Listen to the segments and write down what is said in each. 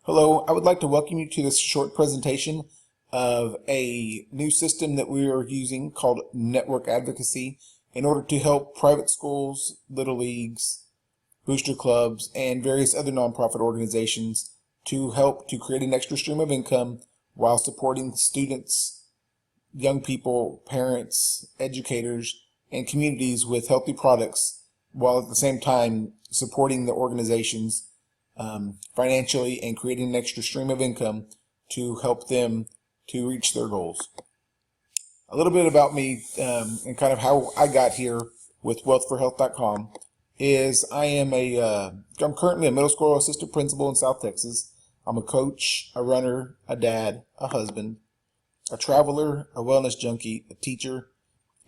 Hello, I would like to welcome you to this short presentation of a new system that we are using called Network Advocacy in order to help private schools, little leagues, booster clubs, and various other nonprofit organizations to help to create an extra stream of income while supporting students, young people, parents, educators, and communities with healthy products, while at the same time supporting the organizations financially and creating an extra stream of income to help them to reach their goals. A little bit about me and kind of how I got here with wealthforhealth.com is I'm currently a middle school assistant principal in South Texas. I'm a coach, a runner, a dad, a husband, a traveler, a wellness junkie, a teacher,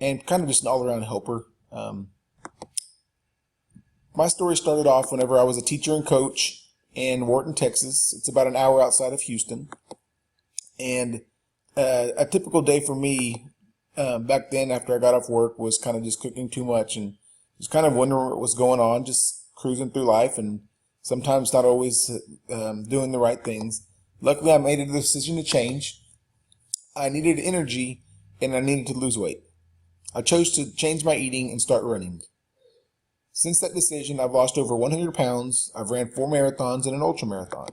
and kind of just an all-around helper. My story started off whenever I was a teacher and coach in Wharton, Texas. It's about an hour outside of Houston. And a typical day for me back then after I got off work was kind of just cooking too much and just kind of wondering what was going on, just cruising through life and sometimes not always doing the right things. Luckily, I made a decision to change. I needed energy and I needed to lose weight. I chose to change my eating and start running. Since that decision, I've lost over 100 pounds. I've ran 4 marathons and an ultra marathon.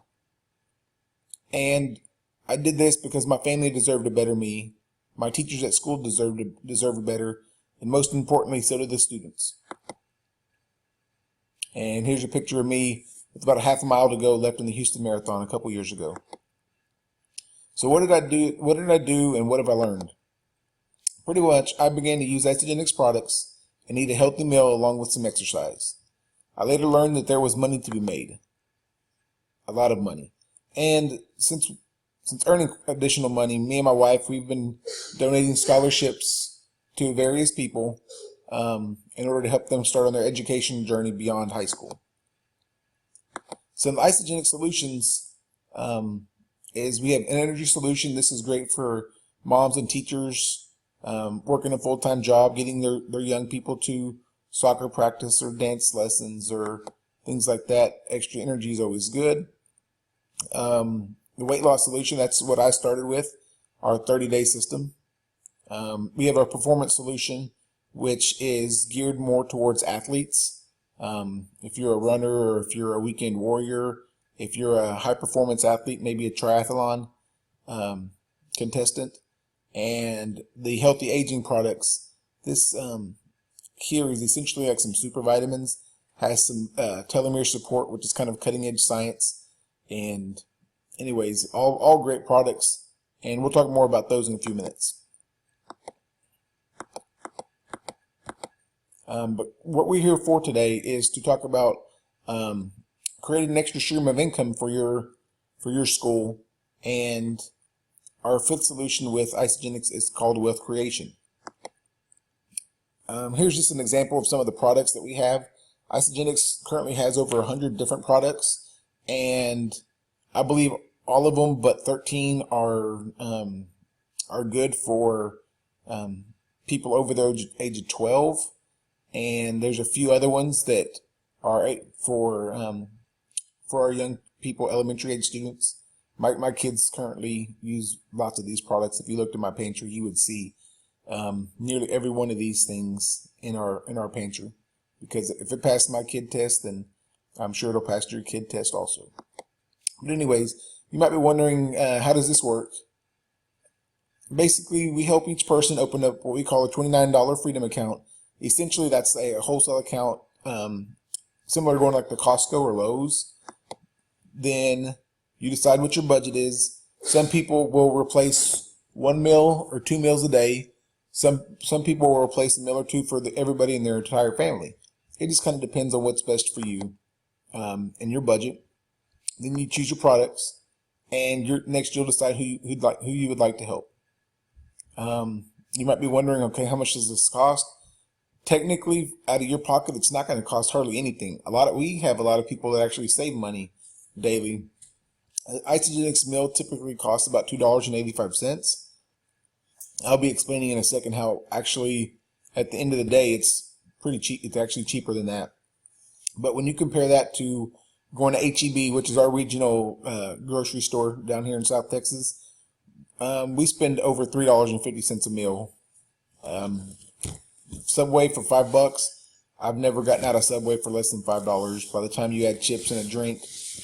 And I did this because my family deserved a better me. My teachers at school deserve a better. And most importantly, so did the students. And here's a picture of me with about a half a mile to go left in the Houston Marathon a couple years ago. So what did I do and what have I learned? Pretty much, I began to use Isagenix products and eat a healthy meal along with some exercise. I later learned that there was money to be made. A lot of money. And since earning additional money, me and my wife, we've been donating scholarships to various people in order to help them start on their education journey beyond high school. Some Isagenix solutions is we have an energy solution. This is great for moms and teachers working a full-time job, getting their young people to soccer practice or dance lessons or things like that. Extra energy is always good. The weight loss solution, that's what I started with, our 30-day system. We have our performance solution, which is geared more towards athletes. If you're a runner or if you're a weekend warrior, if you're a high-performance athlete, maybe a triathlon contestant. And the healthy aging products, this here is essentially like some super vitamins, has some telomere support, which is kind of cutting edge science. And anyways, all great products, and we'll talk more about those in a few minutes. But what we're here for today is to talk about creating an extra stream of income for your school, and our fifth solution with Isagenix is called wealth creation. Here's just an example of some of the products that we have. Isagenix currently has over 100 different products, and I believe all of them but 13 are good for people over the age of 12, and there's a few other ones that are for our young people, elementary age students. My kids currently use lots of these products. If you looked at my pantry, you would see nearly every one of these things in our pantry. Because if it passed my kid test, then I'm sure it'll pass your kid test also. But anyways, you might be wondering, how does this work? Basically, we help each person open up what we call a $29 freedom account. Essentially, that's a wholesale account, similar to going like the Costco or Lowe's. Then you decide what your budget is. Some people will replace 1 meal or 2 meals a day. Some people will replace a meal or two for everybody in their entire family. It just kind of depends on what's best for you and your budget. Then you choose your products, and next you'll decide who you would like to help. You might be wondering, okay, how much does this cost? Technically, out of your pocket, it's not going to cost hardly anything. We have a lot of people that actually save money daily. Isagenix meal typically costs about $2.85. I'll be explaining in a second how actually at the end of the day it's pretty cheap. It's actually cheaper than that. But when you compare that to going to HEB, which is our regional grocery store down here in South Texas, we spend over $3.50 a meal. Subway for $5. I've never gotten out of Subway for less than $5. By the time you add chips and a drink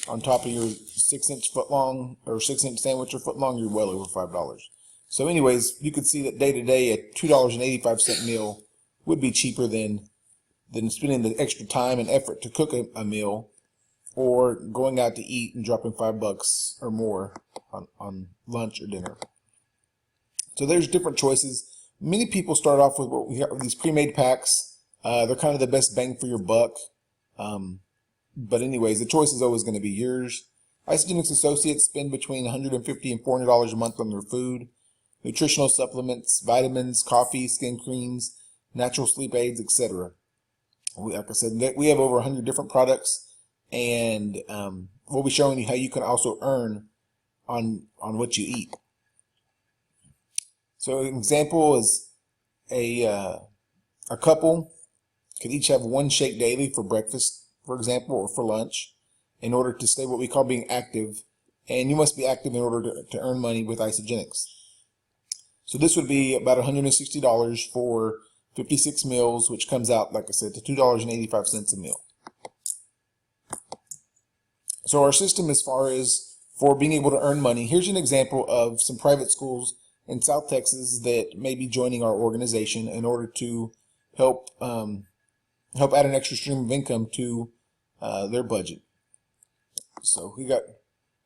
on top of your 6-inch footlong or 6-inch sandwich or footlong, you're well over $5. So anyways, you can see that day to day a $2.85 meal would be cheaper than spending the extra time and effort to cook a meal, or going out to eat and dropping $5 or more on lunch or dinner. So there's different choices. Many people start off with what we have, these pre-made packs. They're kind of the best bang for your buck. But anyways, the choice is always going to be yours. Isogenics Associates spend between $150 and $400 a month on their food, nutritional supplements, vitamins, coffee, skin creams, natural sleep aids, etc. Like I said, we have over 100 different products, and we'll be showing you how you can also earn on what you eat. So an example is a couple could each have one shake daily for breakfast, for example, or for lunch, in order to stay what we call being active. And you must be active in order to earn money with Isogenics. So this would be about $160 for 56 meals, which comes out, like I said, to $2.85 a meal. So our system, as far as for being able to earn money, here's an example of some private schools in South Texas that may be joining our organization in order to help add an extra stream of income to their budget. So we got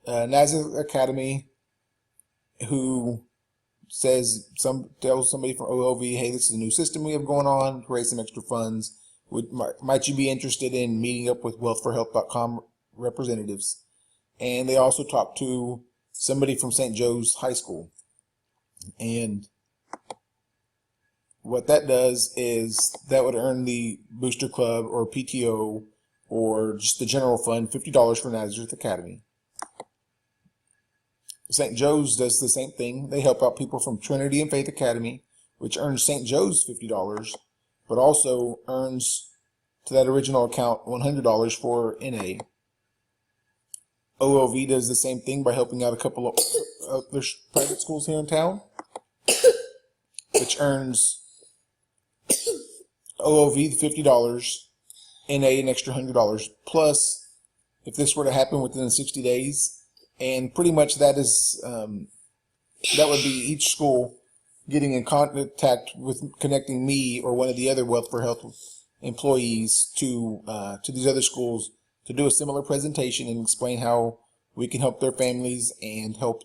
NASA Academy, who tells somebody from OLV, hey, this is a new system we have going on to raise some extra funds. Might you be interested in meeting up with wealthforhealth.com representatives? And they also talk to somebody from St. Joe's High School. And what that does is that would earn the Booster Club or PTO or just the general fund $50 for Nazareth Academy. St. Joe's does the same thing. They help out people from Trinity and Faith Academy, which earns St. Joe's $50, but also earns to that original account $100 for NA. OLV does the same thing by helping out a couple of other private schools here in town, which earns OLV the $50, NA an extra $100, plus if this were to happen within 60 days, and pretty much that is that would be each school getting in contact with connecting me or one of the other Wealth for Health employees to these other schools to do a similar presentation and explain how we can help their families and help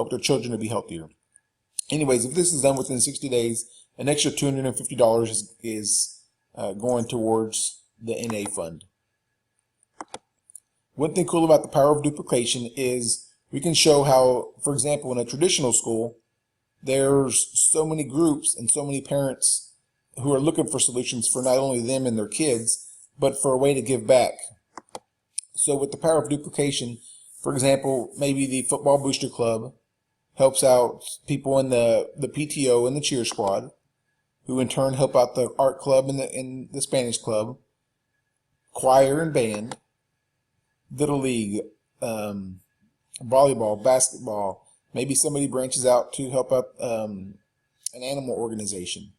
their children to be healthier. Anyways, if this is done within 60 days, an extra $250 is going towards the NA fund. One thing cool about the power of duplication is we can show how, for example, in a traditional school, there's so many groups and so many parents who are looking for solutions for not only them and their kids, but for a way to give back. So with the power of duplication, for example, maybe the Football Booster Club helps out people in the PTO and the cheer squad, who in turn help out the art club and the Spanish club, choir and band, Little League, volleyball, basketball. Maybe somebody branches out to help out an animal organization.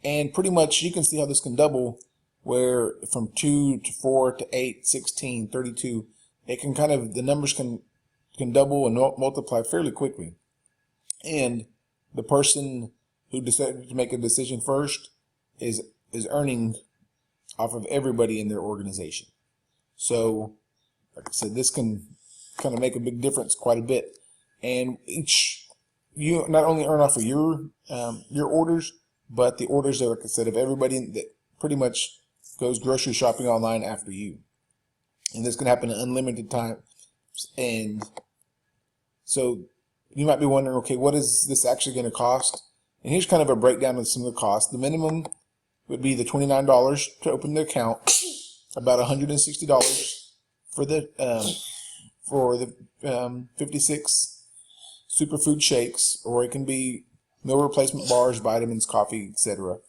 And pretty much you can see how this can double, where from 2 to 4 to 8, 16, 32, it can kind of, the numbers can double and multiply fairly quickly. And the person who decided to make a decision first is earning off of everybody in their organization. So, like I said, this can kind of make a big difference quite a bit. And you not only earn off of your orders, but the orders, like I said, of everybody that pretty much goes grocery shopping online after you. And this can happen at unlimited times. And so you might be wondering, okay, what is this actually going to cost? And here's kind of a breakdown of some of the costs. The minimum would be the $29 to open the account, about $160 for the 56 superfood shakes, or it can be meal replacement bars, vitamins, coffee, etc.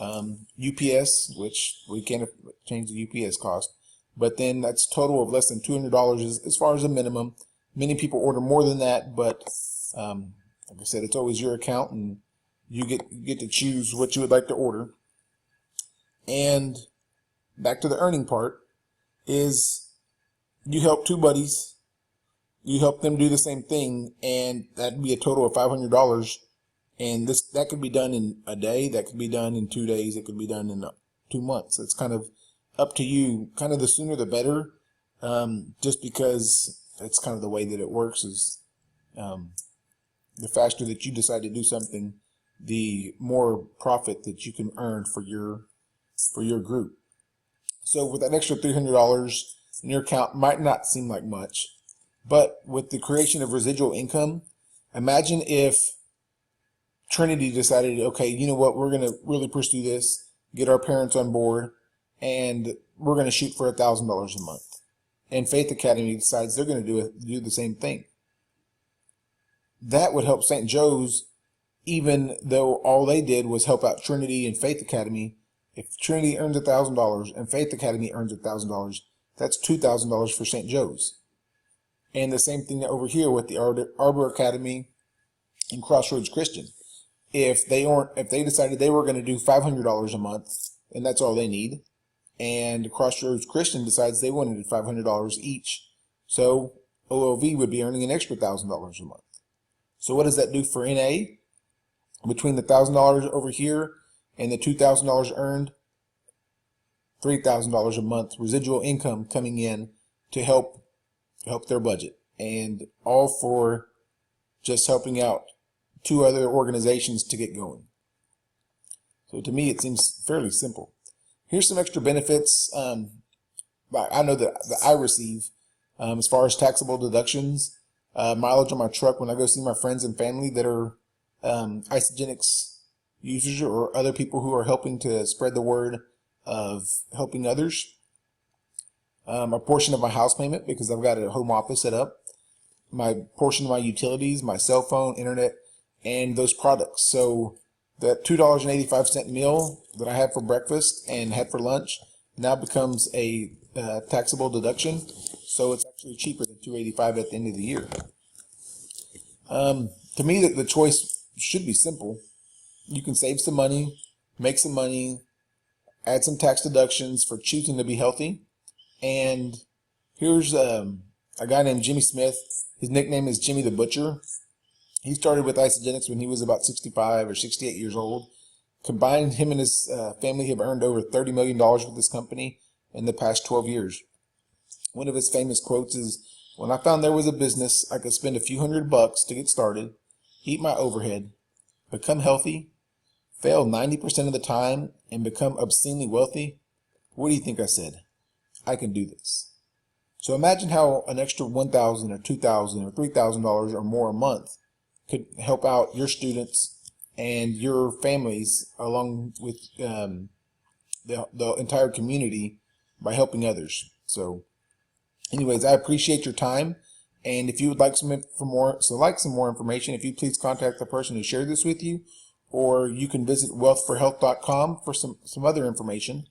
UPS, which we can't change the UPS cost. but then that's total of less than $200 as far as a minimum. Many people order more than that, but like I said, it's always your account, and you get to choose what you would like to order. And back to the earning part is you help two buddies, you help them do the same thing, and that'd be a total of $500. And that could be done in a day, that could be done in 2 days, it could be done in 2 months. It's kind of up to you. Kind of the sooner the better, just because it's kind of the way that it works. Is the faster that you decide to do something, the more profit that you can earn for your group. So with that extra $300 in your account, might not seem like much, but with the creation of residual income, imagine if Trinity decided, okay, you know what, we're going to really pursue this, get our parents on board, and we're going to shoot for $1,000 a month. And Faith Academy decides they're going to do the same thing. That would help St. Joe's, even though all they did was help out Trinity and Faith Academy. If Trinity earns $1,000 and Faith Academy earns $1,000, that's $2,000 for St. Joe's. And the same thing over here with the Arbor Academy and Crossroads Christian. If they decided they were going to do $500 a month, and that's all they need, and Crossroads Christian decides they wanted $500 each, so OLV would be earning an extra $1,000 a month. So what does that do for NA? Between the $1,000 over here and the $2,000 earned, $3,000 a month residual income coming in to help their budget, and all for just helping out two other organizations to get going. So to me, it seems fairly simple. Here's some extra benefits I know that I receive as far as taxable deductions, mileage on my truck when I go see my friends and family that are Isagenix users or other people who are helping to spread the word of helping others. A portion of my house payment because I've got a home office set up. My portion of my utilities, my cell phone, internet, and those products. So that $2.85 meal that I had for breakfast and had for lunch now becomes a taxable deduction. So it's actually cheaper than $2.85 at the end of the year. To me, the choice should be simple. You can save some money, make some money, add some tax deductions for choosing to be healthy. And here's a guy named Jimmy Smith. His nickname is Jimmy the Butcher. He started with Isagenix when he was about 65 or 68 years old. Combined, him and his family have earned over $30 million with this company in the past 12 years. One of his famous quotes is, "When I found there was a business I could spend a few $100 to get started, eat my overhead, become healthy, fail 90% of the time, and become obscenely wealthy, what do you think I said? I can do this." So imagine how an extra $1,000 or $2,000 or $3,000 or more a month could help out your students and your families along with the entire community by helping others. So anyways, I appreciate your time. And if you would like some more information, if you please contact the person who shared this with you, or you can visit wealthforhealth.com for some other information.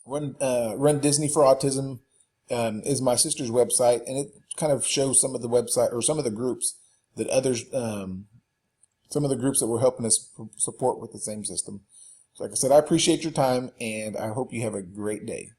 Run Disney for Autism is my sister's website, and it kind of shows some of the website or some of the groups that some of the groups that were helping us support with the same system. So like I said, I appreciate your time, and I hope you have a great day.